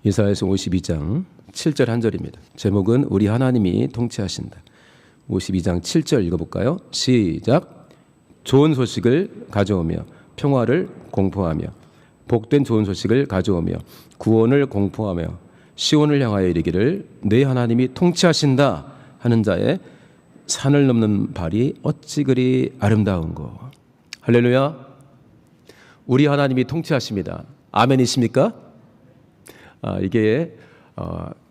이사야서 52장 7절 한 절입니다. 제목은 우리 하나님이 통치하신다. 52장 7절 읽어볼까요? 시작. 좋은 소식을 가져오며 평화를 공포하며 복된 좋은 소식을 가져오며 구원을 공포하며 시온을 향하여 이르기를 내 하나님이 통치하신다 하는 자의 산을 넘는 발이 어찌 그리 아름다운고. 할렐루야. 우리 하나님이 통치하십니다. 아멘이십니까? 이게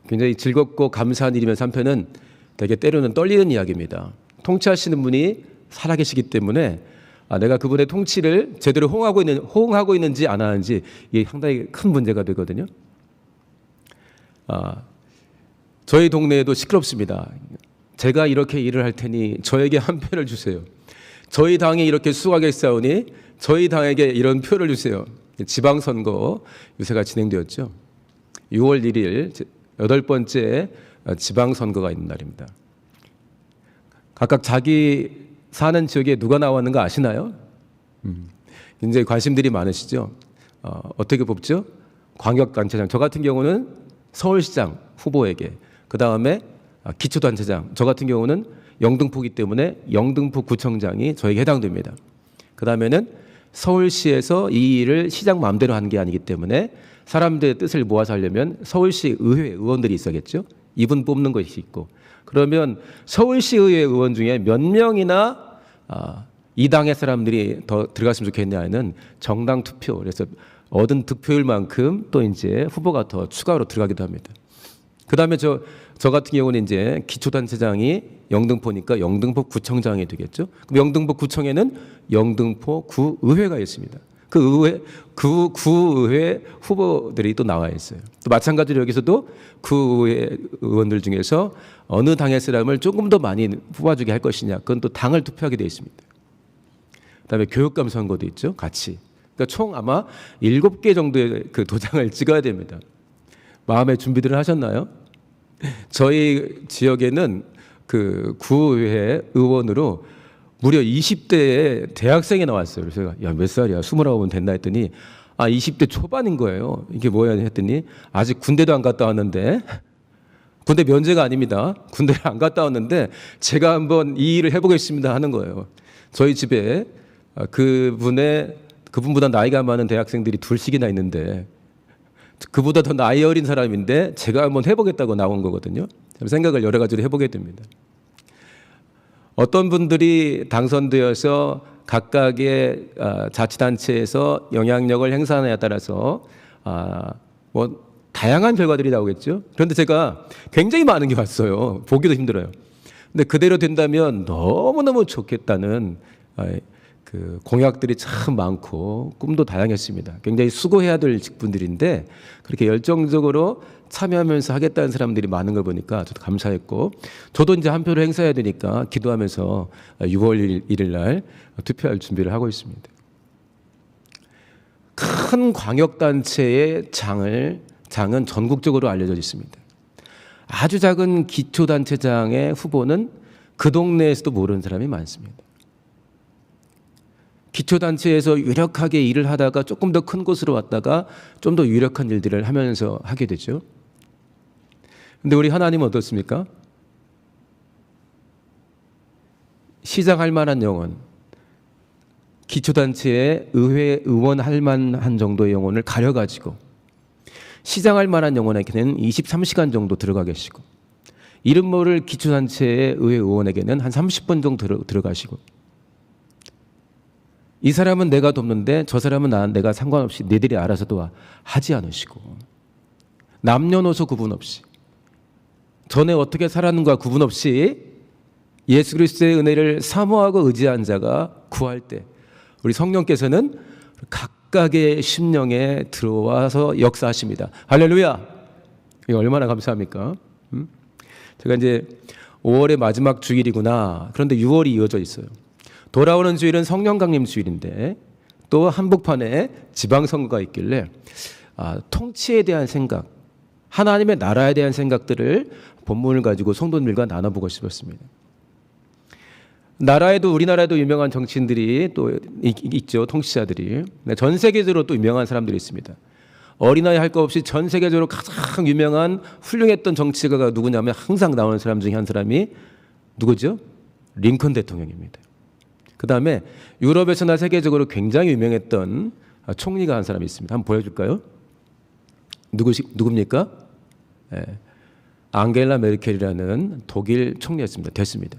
굉장히 즐겁고 감사한 일이면서 한편은 되게 때로는 떨리는 이야기입니다. 통치하시는 분이 살아계시기 때문에 내가 그분의 통치를 제대로 호응하고 있는지 안 하는지 이게 상당히 큰 문제가 되거든요. 저희 동네에도 시끄럽습니다. 제가 이렇게 일을 할 테니 저에게 한 표를 주세요. 저희 당이 이렇게 수고하게 싸우니 저희 당에게 이런 표를 주세요. 지방선거 요새가 진행되었죠. 6월 1일 8번째 지방선거가 있는 날입니다. 각각 자기 사는 지역에 누가 나왔는 거 아시나요? 굉장히 관심들이 많으시죠. 어떻게 뽑죠? 광역단체장. 저 같은 경우는 서울시장 후보에게, 그 다음에 기초단체장. 저 같은 경우는 영등포이기 때문에 영등포 구청장이 저에게 해당됩니다. 그 다음에는 서울시에서 이 일을 시장 마음대로 하는 게 아니기 때문에 사람들의 뜻을 모아서 하려면 서울시 의회 의원들이 있어야겠죠. 이분 뽑는 것이 있고, 그러면 서울시 의회 의원 중에 몇 명이나 이 당의 사람들이 더 들어갔으면 좋겠냐는 정당 투표, 그래서 얻은 득표율만큼 또 이제 후보가 더 추가로 들어가기도 합니다. 그 다음에 저 같은 경우는 이제 기초단체장이 영등포니까 영등포 구청장이 되겠죠. 그럼 영등포 구청에는 영등포 구의회가 있습니다. 그 구의회 후보들이 또 나와 있어요. 또 마찬가지로 여기서도 구의회 의원들 중에서 어느 당의 사람을 조금 더 많이 뽑아주게 할 것이냐, 그건 또 당을 투표하게 되어 있습니다. 그다음에 교육감 선거도 있죠, 같이. 그러니까 총 아마 7개 정도의 그 도장을 찍어야 됩니다. 마음의 준비들을 하셨나요? 저희 지역에는 그 구의회 의원으로 무려 20대의 대학생이 나왔어요. 그래서 제가 야, 몇 살이야? 29은 됐나 했더니 20대 초반인 거예요. 이게 뭐야 했더니 아직 군대도 안 갔다 왔는데, 군대 면제가 아닙니다. 군대를 안 갔다 왔는데 제가 한번 이 일을 해보겠습니다 하는 거예요. 저희 집에 그분보다 나이가 많은 대학생들이 둘씩이나 있는데 그보다 더 나이 어린 사람인데 제가 한번 해보겠다고 나온 거거든요. 생각을 여러 가지로 해보게 됩니다. 어떤 분들이 당선되어서 각각의 자치단체에서 영향력을 행사하느냐에 따라서 뭐 다양한 결과들이 나오겠죠. 그런데 제가 굉장히 많은 게 왔어요. 보기도 힘들어요. 근데 그대로 된다면 너무너무 좋겠다는 그 공약들이 참 많고 꿈도 다양했습니다. 굉장히 수고해야 될 직분들인데 그렇게 열정적으로 참여하면서 하겠다는 사람들이 많은 걸 보니까 저도 감사했고, 저도 이제 한 표를 행사해야 되니까 기도하면서 6월 1일 날 투표할 준비를 하고 있습니다. 큰 광역단체의 장은 전국적으로 알려져 있습니다. 아주 작은 기초단체장의 후보는 그 동네에서도 모르는 사람이 많습니다. 기초단체에서 유력하게 일을 하다가 조금 더 큰 곳으로 왔다가 좀 더 유력한 일들을 하면서 하게 되죠. 근데 우리 하나님은 어떻습니까? 시장할 만한 영혼, 기초단체의 의회 의원 할 만한 정도의 영혼을 가려가지고 시장할 만한 영혼에게는 23시간 정도 들어가 계시고, 이름 모를 기초단체의 의회 의원에게는 한 30분 정도 들어가시고, 이 사람은 내가 돕는데 저 사람은 내가 상관없이 너희들이 알아서 도와 하지 않으시고, 남녀노소 구분 없이, 전에 어떻게 살았는가 구분 없이 예수 그리스도의 은혜를 사모하고 의지한 자가 구할 때 우리 성령께서는 각각의 심령에 들어와서 역사하십니다. 할렐루야. 이게 얼마나 감사합니까? 제가 이제 5월의 마지막 주일이구나. 그런데 6월이 이어져 있어요. 돌아오는 주일은 성령 강림 주일인데 또 한복판에 지방선거가 있길래 통치에 대한 생각, 하나님의 나라에 대한 생각들을 본문을 가지고 성도님들과 나눠보고 싶었습니다. 나라에도, 우리나라에도 유명한 정치인들이 또 있죠. 통치자들이. 전 세계적으로 또 유명한 사람들이 있습니다. 어린아이 할 것 없이 전 세계적으로 가장 유명한 훌륭했던 정치가가 누구냐면 항상 나오는 사람 중에 한 사람이 누구죠? 링컨 대통령입니다. 그 다음에 유럽에서나 세계적으로 굉장히 유명했던 총리가 한 사람이 있습니다. 한번 보여줄까요? 누굽니까? 네. 앙겔라 메르켈이라는 독일 총리였습니다. 됐습니다.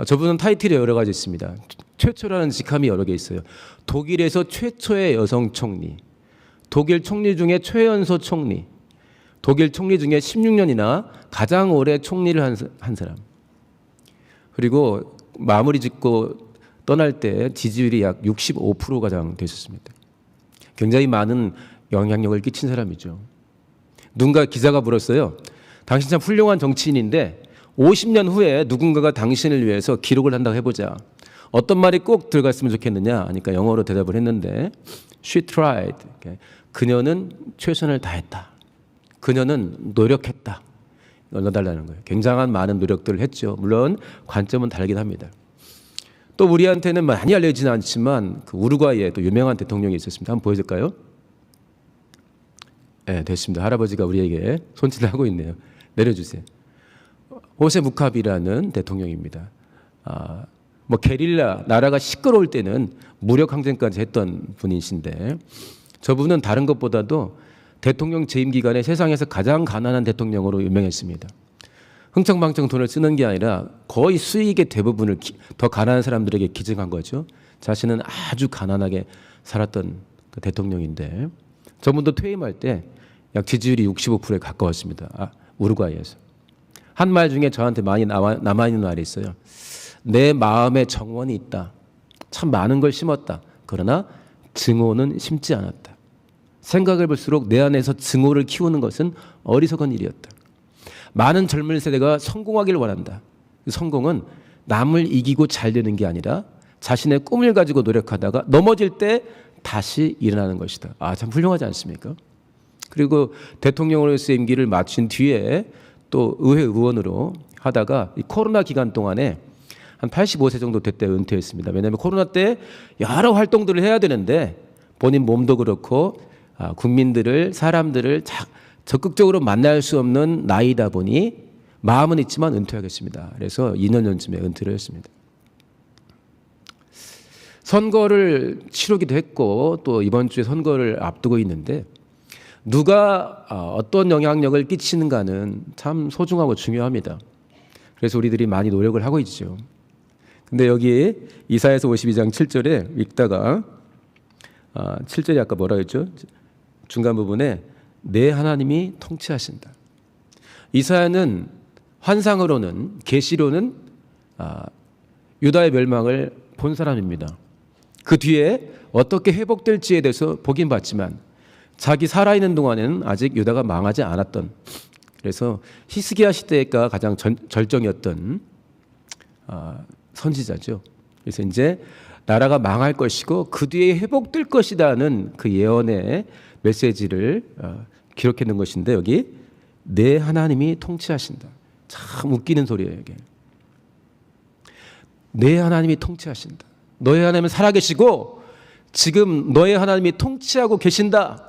저분은 타이틀이 여러 가지 있습니다. 최초라는 직함이 여러 개 있어요. 독일에서 최초의 여성 총리, 독일 총리 중에 최연소 총리, 독일 총리 중에 16년이나 가장 오래 총리를 한 사람. 그리고 마무리 짓고 떠날 때 지지율이 약 65% 가량 됐었습니다. 굉장히 많은 영향력을 끼친 사람이죠. 누군가 기자가 물었어요. 당신 참 훌륭한 정치인인데 50년 후에 누군가가 당신을 위해서 기록을 한다고 해보자. 어떤 말이 꼭 들어갔으면 좋겠느냐 하니까 영어로 대답을 했는데 She tried. 그녀는 최선을 다했다. 그녀는 노력했다. 넣어달라는 거예요. 굉장한 많은 노력들을 했죠. 물론 관점은 다르긴 합니다. 또 우리한테는 많이 알려지는 않지만 그 우루과이에 또 유명한 대통령이 있었습니다. 한번 보여줄까요? 네, 됐습니다. 할아버지가 우리에게 손짓을 하고 있네요. 내려주세요. 호세 무카비라는 대통령입니다. 뭐 게릴라 나라가 시끄러울 때는 무력 항쟁까지 했던 분이신데 저분은 다른 것보다도 대통령 재임 기간에 세상에서 가장 가난한 대통령으로 유명했습니다. 흥청망청 돈을 쓰는 게 아니라 거의 수익의 대부분을 더 가난한 사람들에게 기증한 거죠. 자신은 아주 가난하게 살았던 그 대통령인데 저분도 퇴임할 때 약 지지율이 65%에 가까웠습니다. 우루과이에서. 한 말 중에 저한테 많이 남아있는 말이 있어요. 내 마음에 정원이 있다. 참 많은 걸 심었다. 그러나 증오는 심지 않았다. 생각을 볼수록 내 안에서 증오를 키우는 것은 어리석은 일이었다. 많은 젊은 세대가 성공하기를 원한다. 성공은 남을 이기고 잘 되는 게 아니라 자신의 꿈을 가지고 노력하다가 넘어질 때 다시 일어나는 것이다. 참 훌륭하지 않습니까? 그리고 대통령으로서의 임기를 마친 뒤에 또 의회 의원으로 하다가 이 코로나 기간 동안에 한 85세 정도 됐대 은퇴했습니다. 왜냐하면 코로나 때 여러 활동들을 해야 되는데 본인 몸도 그렇고 국민들을 사람들을 적극적으로 만날 수 없는 나이다 보니 마음은 있지만 은퇴하겠습니다. 그래서 2년 전쯤에 은퇴를 했습니다. 선거를 치르기도 했고 또 이번 주에 선거를 앞두고 있는데 누가 어떤 영향력을 끼치는가는 참 소중하고 중요합니다. 그래서 우리들이 많이 노력을 하고 있죠. 근데 여기 이사야서 52장 7절에 읽다가 7절이 아까 뭐라 했죠? 중간 부분에 내 하나님이 통치하신다. 이사야는 환상으로는 계시로는 유다의 멸망을 본 사람입니다. 그 뒤에 어떻게 회복될지에 대해서 보긴 봤지만 자기 살아있는 동안에는 아직 유다가 망하지 않았던 그래서 히스기야 시대가 가장 절정이었던 선지자죠. 그래서 이제 나라가 망할 것이고 그 뒤에 회복될 것이라는 그 예언의 메시지를 기록해 놓은 것인데 여기 내 하나님이 통치하신다. 참 웃기는 소리예요 이게. 내 하나님이 통치하신다. 너의 하나님은 살아계시고 지금 너의 하나님이 통치하고 계신다.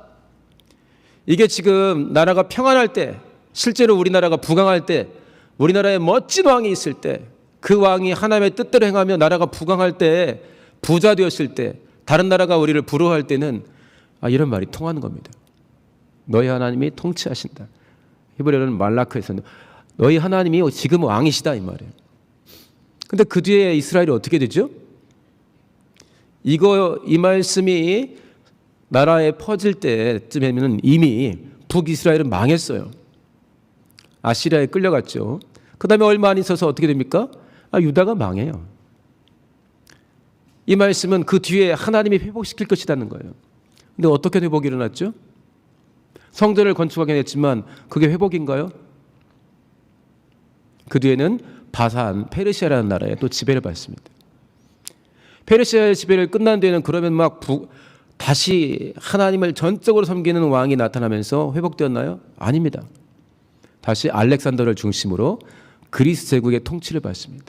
이게 지금 나라가 평안할 때 실제로 우리나라가 부강할 때 우리나라에 멋진 왕이 있을 때 그 왕이 하나님의 뜻대로 행하며 나라가 부강할 때 부자 되었을 때 다른 나라가 우리를 부러워할 때는 이런 말이 통하는 겁니다. 너희 하나님이 통치하신다. 히브리어는 말라크에서는 너희 하나님이 지금 왕이시다 이 말이에요. 근데 그 뒤에 이스라엘이 어떻게 되죠? 이 말씀이 나라에 퍼질 때쯤에는 이미 북이스라엘은 망했어요. 아시리아에 끌려갔죠. 그 다음에 얼마 안 있어서 어떻게 됩니까? 유다가 망해요. 이 말씀은 그 뒤에 하나님이 회복시킬 것이라는 거예요. 근데 어떻게 회복이 일어났죠? 성전을 건축하긴 했지만 그게 회복인가요? 그 뒤에는 바산, 페르시아라는 나라에 또 지배를 받습니다. 페르시아의 지배를 끝난 뒤에는 그러면 다시 하나님을 전적으로 섬기는 왕이 나타나면서 회복되었나요? 아닙니다. 다시 알렉산더를 중심으로 그리스 제국의 통치를 받습니다.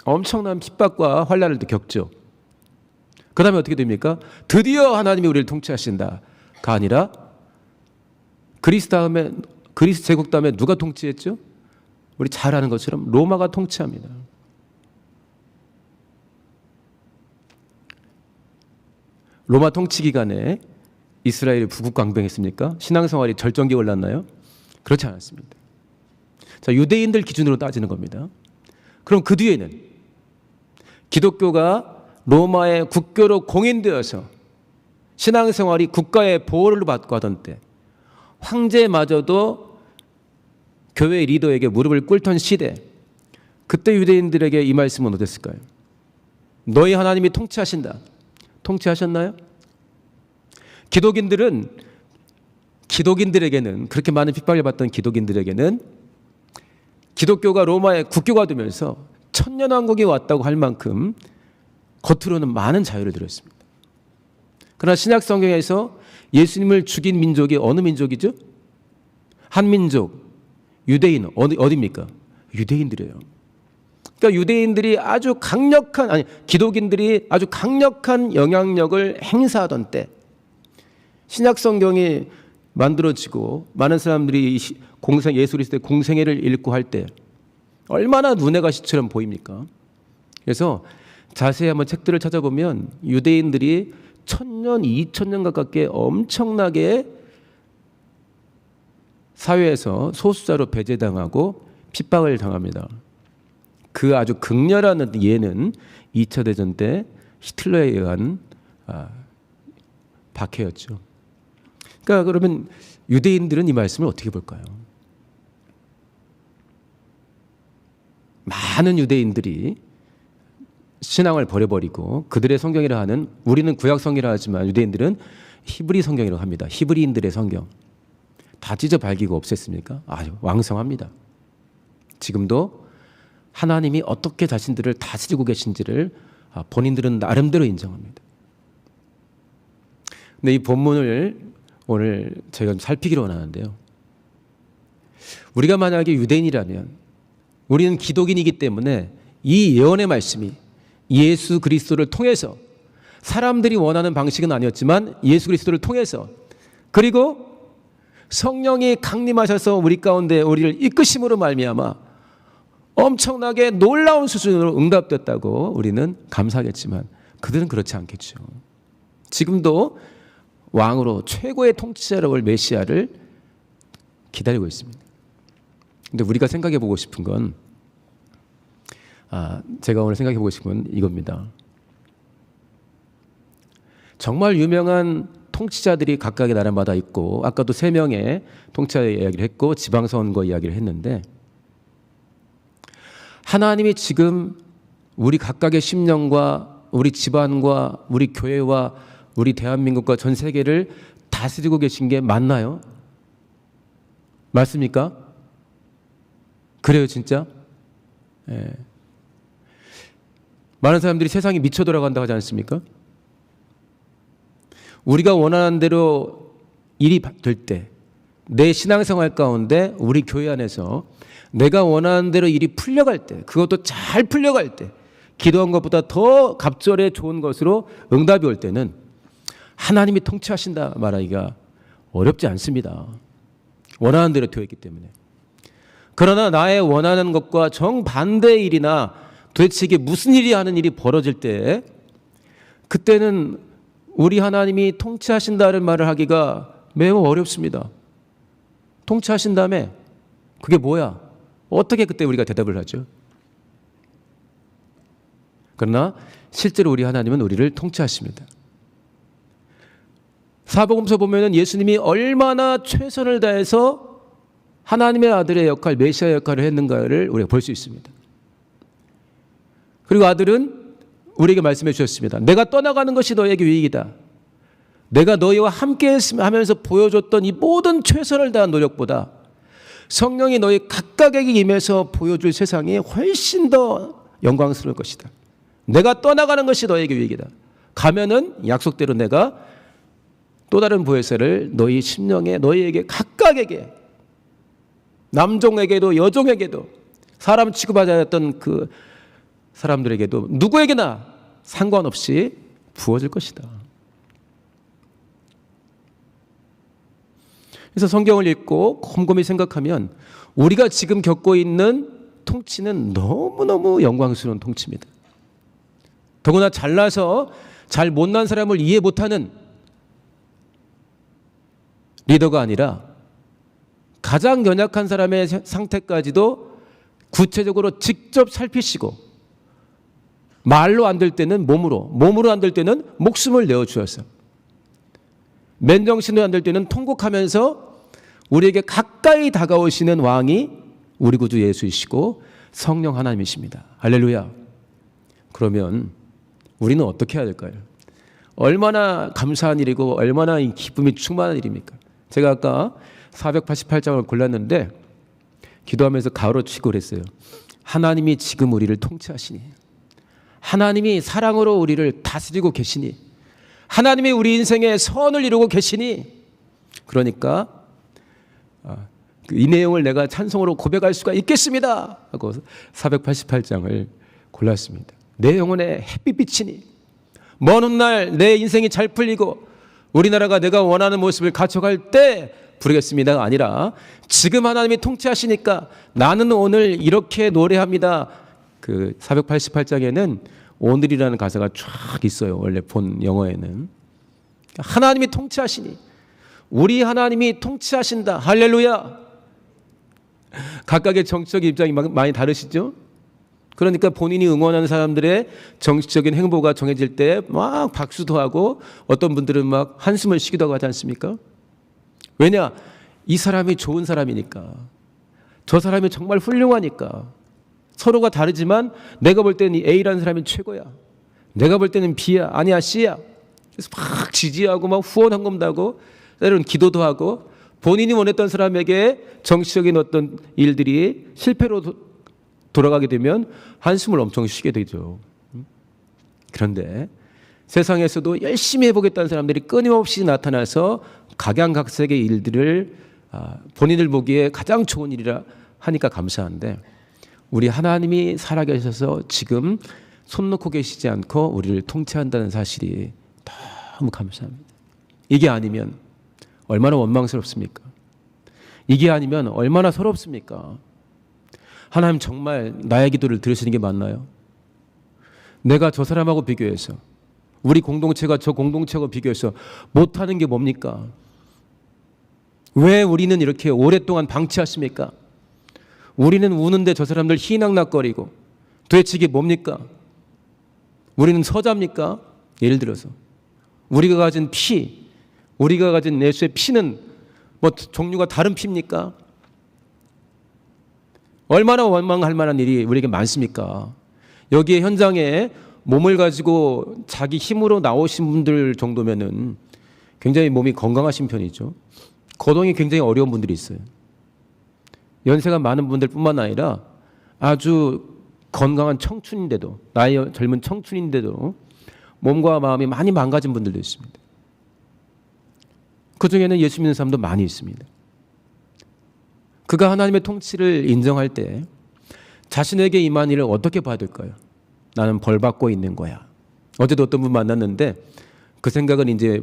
엄청난 핍박과 환난을 겪죠. 그 다음에 어떻게 됩니까? 드디어 하나님이 우리를 통치하신다가 아니라 그리스 제국 다음에 누가 통치했죠? 우리 잘 아는 것처럼 로마가 통치합니다. 로마 통치 기간에 이스라엘이 부국강병했습니까? 신앙생활이 절정기에 올랐나요? 그렇지 않았습니다. 자, 유대인들 기준으로 따지는 겁니다. 그럼 그 뒤에는 기독교가 로마의 국교로 공인되어서 신앙생활이 국가의 보호를 받고 하던 때, 황제마저도 교회 리더에게 무릎을 꿇던 시대, 그때 유대인들에게 이 말씀은 어땠을까요? 너희 하나님이 통치하신다. 통치하셨나요? 기독인들에게는, 그렇게 많은 핍박을 받던 기독인들에게는 기독교가 로마의 국교가 되면서 천년왕국이 왔다고 할 만큼 겉으로는 많은 자유를 드렸습니다. 그러나 신약 성경에서 예수님을 죽인 민족이 어느 민족이죠? 한민족, 유대인, 어디입니까? 유대인들이에요. 그러니까 유대인들이 기독인들이 아주 강력한 영향력을 행사하던 때, 신약 성경이 만들어지고 많은 사람들이 예수 그리스도의 공생애를 읽고 할 때 얼마나 눈에 가시처럼 보입니까? 그래서 자세히 한번 책들을 찾아보면 유대인들이 1000년, 2000년 가깝게 엄청나게 사회에서 소수자로 배제당하고 핍박을 당합니다. 그 아주 극렬한 예는 2차 대전 때 히틀러에 의한 박해였죠. 그러니까 그러면 유대인들은 이 말씀을 어떻게 볼까요? 많은 유대인들이 신앙을 버려버리고 그들의 성경이라 하는, 우리는 구약성이라 하지만 유대인들은 히브리 성경이라고 합니다. 히브리인들의 성경 다 찢어 발기고 없앴습니까? 아주 왕성합니다. 지금도 하나님이 어떻게 자신들을 다스리고 계신지를 본인들은 나름대로 인정합니다. 근데 이 본문을 오늘 저희가 좀 살피기로 원하는데요. 우리가 만약에 유대인이라면, 우리는 기독인이기 때문에 이 예언의 말씀이 예수 그리스도를 통해서, 사람들이 원하는 방식은 아니었지만 예수 그리스도를 통해서, 그리고 성령이 강림하셔서 우리 가운데 우리를 이끄심으로 말미암아 엄청나게 놀라운 수준으로 응답됐다고 우리는 감사하겠지만, 그들은 그렇지 않겠죠. 지금도 왕으로 최고의 통치자로 올 메시아를 기다리고 있습니다. 근데 우리가 생각해 보고 싶은 건, 제가 오늘 생각해 보고 싶은 건 이겁니다. 정말 유명한 통치자들이 각각의 나라마다 있고, 아까도 3명의 통치자 이야기를 했고 지방선거 이야기를 했는데, 하나님이 지금 우리 각각의 심령과 우리 집안과 우리 교회와 우리 대한민국과 전 세계를 다스리고 계신 게 맞나요? 맞습니까? 그래요, 진짜? 예. 많은 사람들이 세상이 미쳐 돌아간다고 하지 않습니까? 우리가 원하는 대로 일이 될 때, 내 신앙생활 가운데 우리 교회 안에서 내가 원하는 대로 일이 풀려갈 때, 그것도 잘 풀려갈 때, 기도한 것보다 더 갑절에 좋은 것으로 응답이 올 때는 하나님이 통치하신다 말하기가 어렵지 않습니다. 원하는 대로 되어 있기 때문에. 그러나 나의 원하는 것과 정반대의 일이나 도대체 이게 무슨 일이 하는 일이 벌어질 때, 그때는 우리 하나님이 통치하신다는 말을 하기가 매우 어렵습니다. 통치하신다며? 그게 뭐야? 어떻게 그때 우리가 대답을 하죠? 그러나 실제로 우리 하나님은 우리를 통치하십니다. 사복음서 보면은 예수님이 얼마나 최선을 다해서 하나님의 아들의 역할, 메시아 역할을 했는가를 우리가 볼 수 있습니다. 그리고 아들은 우리에게 말씀해 주셨습니다. 내가 떠나가는 것이 너에게 유익이다. 내가 너희와 함께 하면서 보여줬던 이 모든 최선을 다한 노력보다 성령이 너희 각각에게 임해서 보여줄 세상이 훨씬 더 영광스러울 것이다. 내가 떠나가는 것이 너에게 유익이다. 가면은 약속대로 내가 또 다른 보혜사를 너희 심령에, 너희에게 각각에게, 남종에게도 여종에게도, 사람 취급하지 않았던 그 사람들에게도 누구에게나 상관없이 부어질 것이다. 그래서 성경을 읽고 곰곰이 생각하면 우리가 지금 겪고 있는 통치는 너무너무 영광스러운 통치입니다. 더구나 잘나서 잘 못난 사람을 이해 못하는 리더가 아니라 가장 연약한 사람의 상태까지도 구체적으로 직접 살피시고 말로 안 될 때는 몸으로 안 될 때는 목숨을 내어주어서 맨정신으로 안 될 때는 통곡하면서 우리에게 가까이 다가오시는 왕이 우리 구주 예수이시고 성령 하나님이십니다. 할렐루야. 그러면 우리는 어떻게 해야 될까요? 얼마나 감사한 일이고 얼마나 기쁨이 충만한 일입니까? 제가 아까 488장을 골랐는데 기도하면서 가로치고 그랬어요. 하나님이 지금 우리를 통치하시니, 하나님이 사랑으로 우리를 다스리고 계시니, 하나님이 우리 인생에 선을 이루고 계시니, 그러니까 이 내용을 내가 찬송으로 고백할 수가 있겠습니다 하고 488장을 골랐습니다. 내 영혼에 햇빛 비치니, 먼 훗날 내 인생이 잘 풀리고 우리나라가 내가 원하는 모습을 갖춰갈 때 부르겠습니다가 아니라 지금 하나님이 통치하시니까 나는 오늘 이렇게 노래합니다. 그 488장에는 오늘이라는 가사가 쫙 있어요. 원래 본 영어에는. 하나님이 통치하시니, 우리 하나님이 통치하신다. 할렐루야. 각각의 정치적 입장이 많이 다르시죠? 그러니까 본인이 응원하는 사람들의 정치적인 행보가 정해질 때 막 박수도 하고 어떤 분들은 막 한숨을 쉬기도 하고 하지 않습니까? 왜냐? 이 사람이 좋은 사람이니까, 저 사람이 정말 훌륭하니까. 서로가 다르지만 내가 볼 때는 A라는 사람이 최고야, 내가 볼 때는 B야, 아니야 C야. 그래서 막 지지하고 막 후원 헌금도 때로는 기도도 하고 본인이 원했던 사람에게 정치적인 어떤 일들이 실패로 돌아가게 되면 한숨을 엄청 쉬게 되죠. 그런데 세상에서도 열심히 해보겠다는 사람들이 끊임없이 나타나서 각양각색의 일들을 본인들 보기에 가장 좋은 일이라 하니까 감사한데, 우리 하나님이 살아계셔서 지금 손 놓고 계시지 않고 우리를 통치한다는 사실이 너무 감사합니다. 이게 아니면 얼마나 원망스럽습니까? 이게 아니면 얼마나 서럽습니까? 하나님 정말 나의 기도를 들으시는 게 맞나요? 내가 저 사람하고 비교해서, 우리 공동체가 저 공동체하고 비교해서 못하는 게 뭡니까? 왜 우리는 이렇게 오랫동안 방치하십니까? 우리는 우는데 저 사람들 희낙낙거리고 도대체 이게 뭡니까? 우리는 서자입니까? 예를 들어서 우리가 가진 피, 우리가 가진 예수의 피는 뭐 종류가 다른 피입니까? 얼마나 원망할 만한 일이 우리에게 많습니까? 여기에 현장에 몸을 가지고 자기 힘으로 나오신 분들 정도면은 굉장히 몸이 건강하신 편이죠. 거동이 굉장히 어려운 분들이 있어요. 연세가 많은 분들 뿐만 아니라 아주 건강한 청춘인데도, 나이 젊은 청춘인데도 몸과 마음이 많이 망가진 분들도 있습니다. 그 중에는 예수 믿는 사람도 많이 있습니다. 그가 하나님의 통치를 인정할 때 자신에게 임한 일을 어떻게 봐야 될까요? 나는 벌 받고 있는 거야. 어제도 어떤 분 만났는데 그 생각은 이제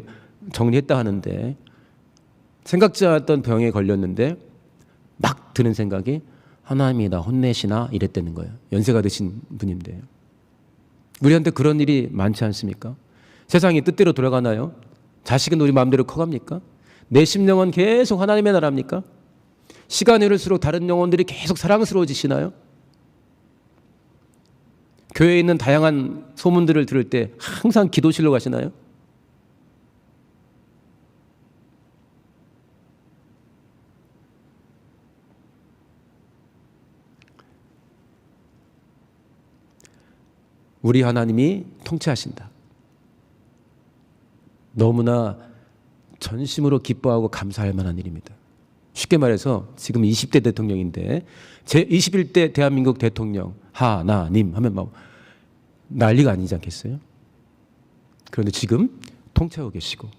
정리했다 하는데, 생각지 않았던 병에 걸렸는데 막 드는 생각이 하나님이 나 혼내시나 이랬다는 거예요. 연세가 드신 분인데. 우리한테 그런 일이 많지 않습니까? 세상이 뜻대로 돌아가나요? 자식은 우리 마음대로 커갑니까? 내 심령은 계속 하나님의 나라입니까? 시간이 흐를수록 다른 영혼들이 계속 사랑스러워지시나요? 교회에 있는 다양한 소문들을 들을 때 항상 기도실로 가시나요? 우리 하나님이 통치하신다. 너무나 전심으로 기뻐하고 감사할 만한 일입니다. 쉽게 말해서 지금 20대 대통령인데 제21대 대한민국 대통령 하나님 하면 막 난리가 아니지 않겠어요? 그런데 지금 통치하고 계시고,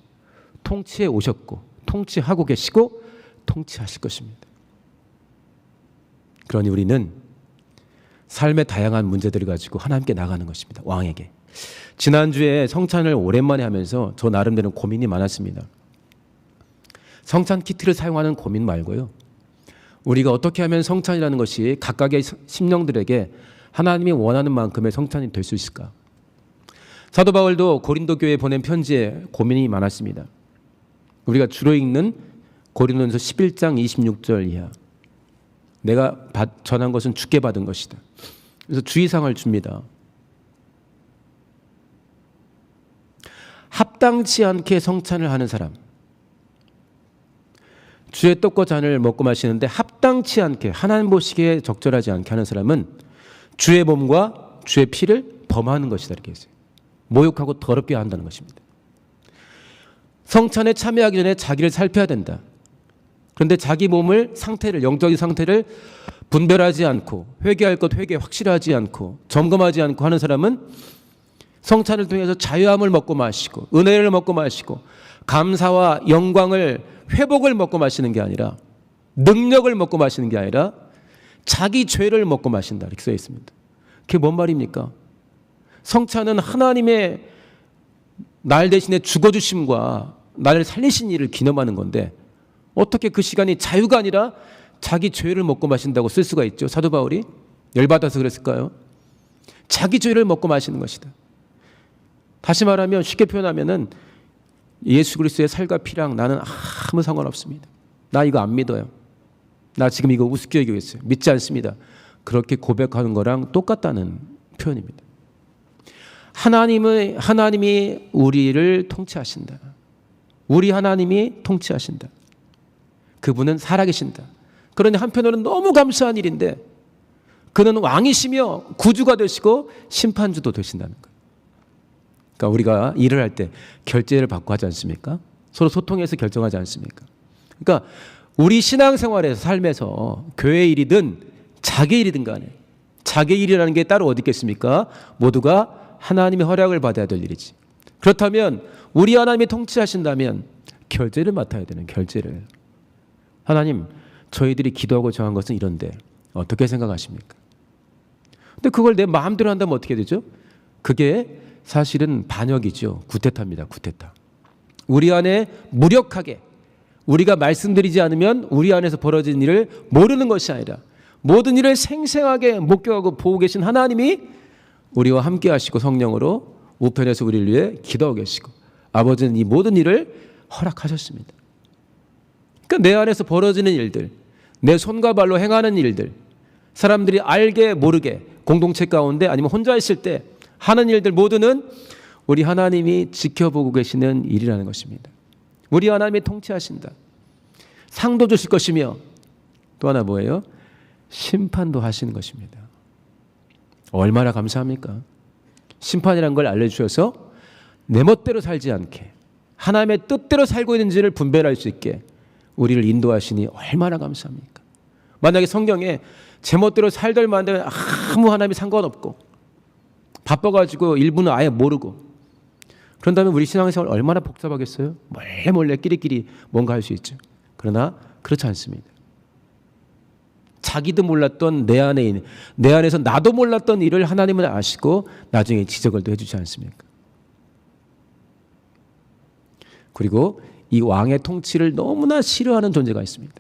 통치해 오셨고, 통치하고 계시고, 통치하실 것입니다. 그러니 우리는 삶의 다양한 문제들을 가지고 하나님께 나가는 것입니다. 왕에게. 지난주에 성찬을 오랜만에 하면서 저 나름대로 고민이 많았습니다. 성찬 키트를 사용하는 고민 말고요. 우리가 어떻게 하면 성찬이라는 것이 각각의 심령들에게 하나님이 원하는 만큼의 성찬이 될 수 있을까? 사도 바울도 고린도 교회에 보낸 편지에 고민이 많았습니다. 우리가 주로 읽는 고린도전서 11장 26절 이하. 내가 전한 것은 주께 받은 것이다. 그래서 주의사항을 줍니다. 합당치 않게 성찬을 하는 사람. 주의 떡과 잔을 먹고 마시는데 합당치 않게 하나님 보시기에 적절하지 않게 하는 사람은 주의 몸과 주의 피를 범하는 것이다 이렇게 했어요. 모욕하고 더럽게 한다는 것입니다. 성찬에 참여하기 전에 자기를 살펴야 된다. 그런데 자기 몸을 영적인 상태를 분별하지 않고 회개할 것 회개 확실하지 않고 점검하지 않고 하는 사람은 성찬을 통해서 자유함을 먹고 마시고 은혜를 먹고 마시고 감사와 영광을 회복을 먹고 마시는 게 아니라 능력을 먹고 마시는 게 아니라 자기 죄를 먹고 마신다 이렇게 써 있습니다. 그게 뭔 말입니까? 성찬은 하나님의 날 대신에 죽어주심과 나를 살리신 일을 기념하는 건데 어떻게 그 시간이 자유가 아니라 자기 죄를 먹고 마신다고 쓸 수가 있죠? 사도 바울이 열받아서 그랬을까요? 자기 죄를 먹고 마시는 것이다. 다시 말하면 쉽게 표현하면은 예수 그리스도의 살과 피랑 나는 아무 상관없습니다. 나 이거 안 믿어요. 나 지금 이거 우습게 여기고 있어요. 믿지 않습니다. 그렇게 고백하는 거랑 똑같다는 표현입니다. 하나님이 우리를 통치하신다. 우리 하나님이 통치하신다. 그분은 살아계신다. 그러니 한편으로는 너무 감사한 일인데 그는 왕이시며 구주가 되시고 심판주도 되신다는 거예요. 그러니까 우리가 일을 할 때 결제를 받고 하지 않습니까? 서로 소통해서 결정하지 않습니까? 그러니까 우리 신앙생활에서 삶에서 교회 일이든 자기 일이든 간에 자기 일이라는 게 따로 어디 있겠습니까? 모두가 하나님의 허락을 받아야 될 일이지. 그렇다면 우리 하나님이 통치하신다면 결제를 맡아야 되는 결제를. 하나님 저희들이 기도하고 정한 것은 이런데 어떻게 생각하십니까? 근데 그걸 내 마음대로 한다면 어떻게 되죠? 그게 사실은 반역이죠. 구테타입니다. 구테타. 우리 안에 무력하게 우리가 말씀드리지 않으면 우리 안에서 벌어진 일을 모르는 것이 아니라 모든 일을 생생하게 목격하고 보고 계신 하나님이 우리와 함께 하시고 성령으로 우편에서 우리를 위해 기도하고 계시고 아버지는 이 모든 일을 허락하셨습니다. 그러니까 내 안에서 벌어지는 일들, 내 손과 발로 행하는 일들, 사람들이 알게 모르게 공동체 가운데 아니면 혼자 있을 때 하는 일들 모두는 우리 하나님이 지켜보고 계시는 일이라는 것입니다. 우리 하나님이 통치하신다. 상도 주실 것이며 또 하나 뭐예요? 심판도 하시는 것입니다. 얼마나 감사합니까? 심판이라는 걸 알려주셔서 내 멋대로 살지 않게 하나님의 뜻대로 살고 있는지를 분별할 수 있게 우리를 인도하시니 얼마나 감사합니까? 만약에 성경에 제 멋대로 살들 만들면 아무 하나님이 상관없고 바빠가지고 일부는 아예 모르고 그런다면 우리 신앙생활 얼마나 복잡하겠어요? 몰래 끼리끼리 뭔가 할 수 있죠. 그러나 그렇지 않습니다. 자기도 몰랐던 내 안에서 나도 몰랐던 일을 하나님은 아시고 나중에 지적을 또 해주지 않습니까? 그리고 이 왕의 통치를 너무나 싫어하는 존재가 있습니다.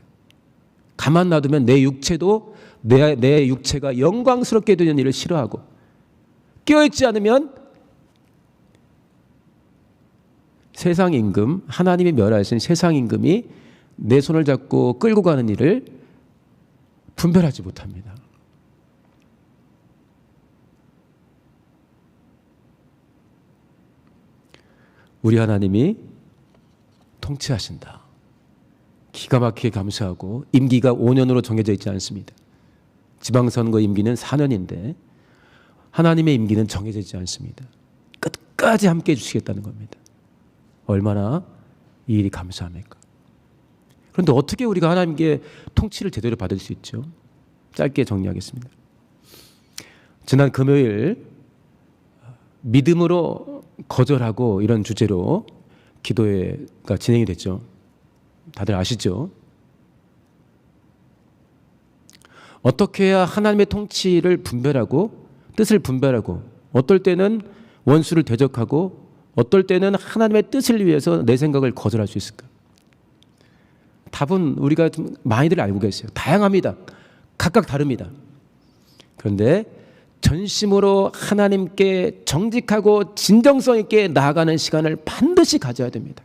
가만 놔두면 내 육체도 내 육체가 영광스럽게 되는 일을 싫어하고 깨어있지 않으면 세상 임금, 하나님이 멸하신 세상 임금이 내 손을 잡고 끌고 가는 일을 분별하지 못합니다. 우리 하나님이 통치하신다. 기가 막히게 감사하고 임기가 5년으로 정해져 있지 않습니다. 지방선거 임기는 4년인데 하나님의 임기는 정해져 있지 않습니다. 끝까지 함께 해주시겠다는 겁니다. 얼마나 이 일이 감사합니까? 그런데 어떻게 우리가 하나님께 통치를 제대로 받을 수 있죠? 짧게 정리하겠습니다. 지난 금요일 믿음으로 거절하고 이런 주제로 기도회가 진행이 됐죠. 다들 아시죠? 어떻게 해야 하나님의 통치를 분별하고 뜻을 분별하고 어떨 때는 원수를 대적하고 어떨 때는 하나님의 뜻을 위해서 내 생각을 거절할 수 있을까? 답은 우리가 좀 많이들 알고 계세요. 다양합니다. 각각 다릅니다. 그런데 전심으로 하나님께 정직하고 진정성 있게 나아가는 시간을 반드시 가져야 됩니다.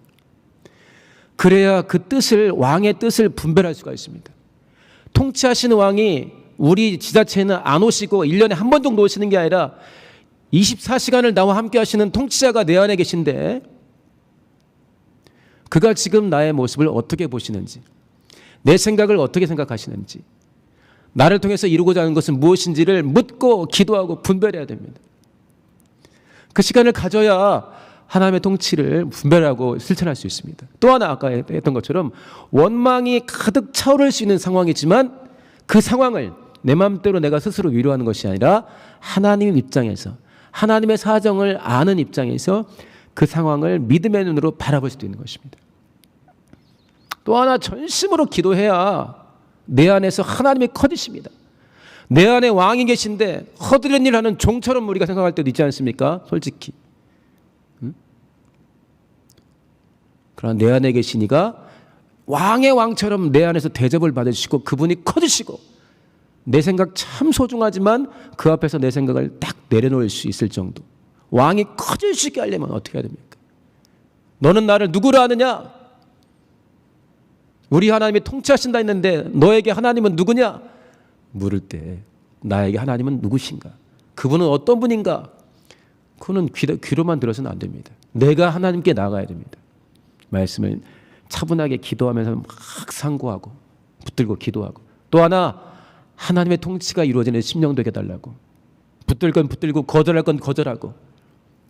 그래야 그 뜻을, 왕의 뜻을 분별할 수가 있습니다. 통치하시는 왕이 우리 지자체에는 안 오시고 1년에 한 번 정도 오시는 게 아니라 24시간을 나와 함께 하시는 통치자가 내 안에 계신데 그가 지금 나의 모습을 어떻게 보시는지, 내 생각을 어떻게 생각하시는지, 나를 통해서 이루고자 하는 것은 무엇인지를 묻고 기도하고 분별해야 됩니다. 그 시간을 가져야 하나님의 통치를 분별하고 실천할 수 있습니다. 또 하나 아까 했던 것처럼 원망이 가득 차오를 수 있는 상황이지만 그 상황을 내 마음대로 내가 스스로 위로하는 것이 아니라 하나님 입장에서, 하나님의 사정을 아는 입장에서 그 상황을 믿음의 눈으로 바라볼 수도 있는 것입니다. 또 하나 전심으로 기도해야 내 안에서 하나님이 커지십니다. 내 안에 왕이 계신데 허드렛 일 하는 종처럼 우리가 생각할 때도 있지 않습니까? 솔직히. 그러나 내 안에 계시니가 왕의 왕처럼 내 안에서 대접을 받으시고 그분이 커지시고 내 생각 참 소중하지만 그 앞에서 내 생각을 딱 내려놓을 수 있을 정도. 왕이 커질 수 있게 하려면 어떻게 해야 됩니까? 너는 나를 누구라 하느냐? 우리 하나님이 통치하신다 했는데 너에게 하나님은 누구냐? 물을 때 나에게 하나님은 누구신가? 그분은 어떤 분인가? 그거는 귀로만 들어서는 안 됩니다. 내가 하나님께 나가야 됩니다. 말씀을 차분하게 기도하면서 막 상고하고 붙들고 기도하고, 또 하나 하나님의 통치가 이루어지는 심령 되게 해달라고. 붙들 건 붙들고 거절할 건 거절하고,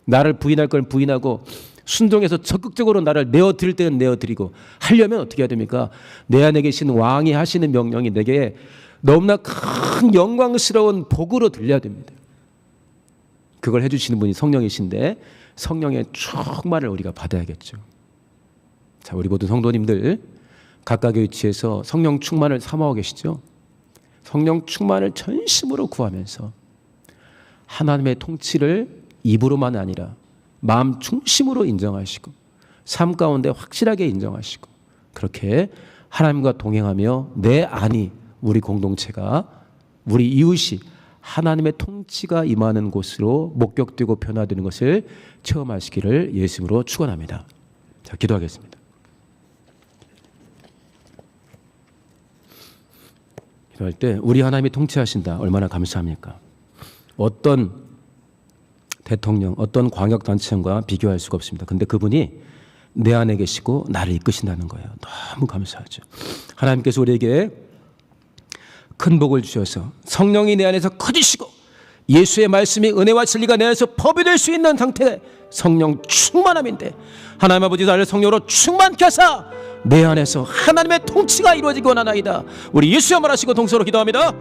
나를 부인할 건 부인하고, 순종해서 적극적으로 나를 내어드릴 때는 내어드리고 하려면 어떻게 해야 됩니까? 내 안에 계신 왕이 하시는 명령이 내게 너무나 큰 영광스러운 복으로 들려야 됩니다. 그걸 해주시는 분이 성령이신데 성령의 충만을 우리가 받아야겠죠. 자, 우리 모든 성도님들 각각의 위치에서 성령 충만을 사모하고 계시죠? 성령 충만을 전심으로 구하면서 하나님의 통치를 입으로만 아니라 마음 중심으로 인정하시고 삶 가운데 확실하게 인정하시고 그렇게 하나님과 동행하며 내 안이, 우리 공동체가, 우리 이웃이 하나님의 통치가 임하는 곳으로 목격되고 변화되는 것을 체험하시기를 예수님으로 축원합니다. 자, 기도하겠습니다. 기도할 때 우리 하나님이 통치하신다. 얼마나 감사합니까? 어떤 대통령, 어떤 광역단체장과 비교할 수가 없습니다. 근데 그분이 내 안에 계시고 나를 이끄신다는 거예요. 너무 감사하죠. 하나님께서 우리에게 큰 복을 주셔서 성령이 내 안에서 커지시고 예수의 말씀이 은혜와 진리가 내 안에서 법이 될 수 있는 상태의 성령 충만함인데, 하나님 아버지 나를 성령으로 충만케 하사 내 안에서 하나님의 통치가 이루어지기 원하나이다. 우리 예수여 말하시고 동서로 기도합니다.